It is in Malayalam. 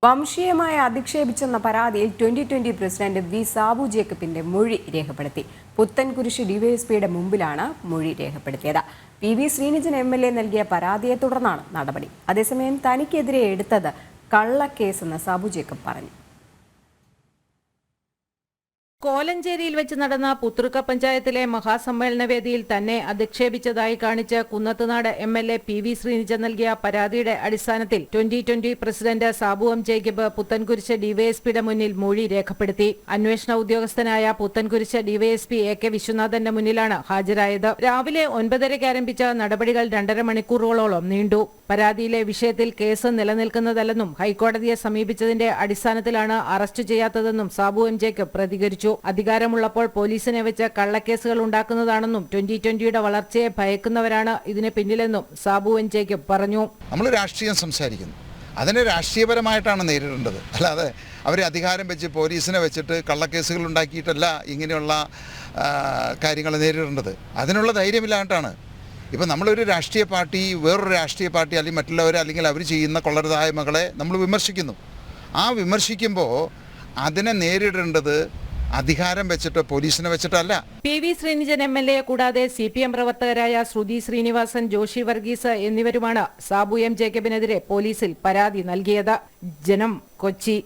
വംശീയമായി അധിക്ഷേപിച്ചെന്ന പരാതിയിൽ 2020 പ്രസിഡന്റ് വി സാബു ജേക്കബിന്റെ മൊഴി രേഖപ്പെടുത്തി. പുത്തൻകുരിശ് ഡിവൈഎസ്പിയുടെ മുമ്പിലാണ് മൊഴി രേഖപ്പെടുത്തിയത്. പി.വി. ശ്രീനിജൻ എം.എൽ.എ നൽകിയ പരാതിയെ തുടർന്നാണ് നടപടി. അതേസമയം തനിക്കെതിരെ എടുത്തത് കള്ളക്കേസെന്ന് സാബു ജേക്കബ് പറഞ്ഞു. കോലഞ്ചേരിയിൽ വെച്ച് നടന്ന പുത്തൃക്ക പഞ്ചായത്തിലെ മഹാസമ്മേളന വേദിയിൽ തന്നെ അധിക്ഷേപിച്ചതായി കാണിച്ച് കുന്നത്തുനാട് എം.എൽ.എ പി.വി. ശ്രീനിജൻ നൽകിയ പരാതിയുടെ അടിസ്ഥാനത്തിൽ 2020 പ്രസിഡന്റ് സാബു എം ജേക്കബ് പുത്തൻകുരിശ് ഡിവൈഎസ്പിയുടെ മുന്നിൽ മൊഴി രേഖപ്പെടുത്തി. അന്വേഷണ ഉദ്യോഗസ്ഥനായ പുത്തൻകുരിശ് ഡിവൈഎസ്പി എ.കെ. വിശ്വനാഥന്റെ മുന്നിലാണ് ഹാജരായത്. രാവിലെ 9:30 ആരംഭിച്ച നടപടികൾ 2.5 മണിക്കൂറുകളോളം നീണ്ടു. പരാതിയിലെ വിഷയത്തിൽ കേസ് നിലനിൽക്കുന്നതല്ലെന്നും ഹൈക്കോടതിയെ സമീപിച്ചതിന്റെ അടിസ്ഥാനത്തിലാണ് അറസ്റ്റ് ചെയ്യാത്തതെന്നും സാബു എം ജേക്കബ് പ്രതികരിച്ചു. അധികാരമുള്ളപ്പോൾ പോലീസിനെ വെച്ച് കള്ളക്കേസുകൾ ഉണ്ടാക്കുന്നതാണെന്നും 2020യുടെ വളർച്ചയെ ഭയക്കുന്നവരാണ് ഇതിന് പിന്നിലെന്നും സാബു എം ജേക്കബ് പറഞ്ഞു. നമ്മൾ രാഷ്ട്രീയം സംസാരിക്കുന്നു, അതിനെ രാഷ്ട്രീയപരമായിട്ടാണ് നേരിടേണ്ടത്. അല്ലാതെ അവർ അധികാരം വെച്ച് പോലീസിനെ വെച്ചിട്ട് കള്ളക്കേസുകൾ ഉണ്ടാക്കിയിട്ടല്ല ഇങ്ങനെയുള്ള കാര്യങ്ങൾ നേരിടേണ്ടത്. അതിനുള്ള ധൈര്യമില്ലാണ്ടാണ് ഇപ്പം നമ്മളൊരു രാഷ്ട്രീയ പാർട്ടി വേറൊരു രാഷ്ട്രീയ പാർട്ടി അല്ലെങ്കിൽ മറ്റുള്ളവർ അല്ലെങ്കിൽ അവർ ചെയ്യുന്ന കൊള്ളരുതായ്മകളെ നമ്മൾ വിമർശിക്കുന്നു. ആ വിമർശിക്കുമ്പോൾ അതിനെ നേരിടേണ്ടത് അധികാരം വെച്ചിട്ട് പോലീസിനെ വെച്ചിട്ടല്ല. പി.വി. ശ്രീനിജൻ എം.എൽ.എ കൂടാതെ CPM പ്രവർത്തകരായ ശ്രുതി ശ്രീനിവാസൻ, ജോഷി വർഗീസ് എന്നിവരുമാണ് സാബു എം ജേക്കബിനെതിരെ പോലീസിൽ പരാതി നൽകിയത്. ജനം, കൊച്ചി.